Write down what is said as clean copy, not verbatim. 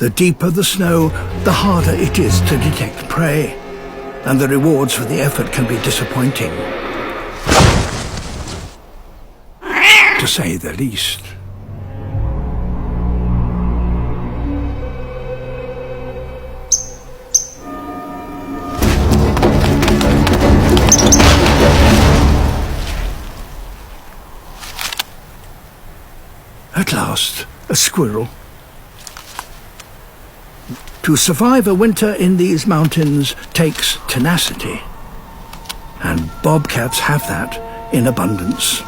The deeper the snow, the harder it is to detect prey, and the rewards for the effort can be disappointing, to say the least. At last, a squirrel. To survive a winter in these mountains takes tenacity, and bobcats have that in abundance.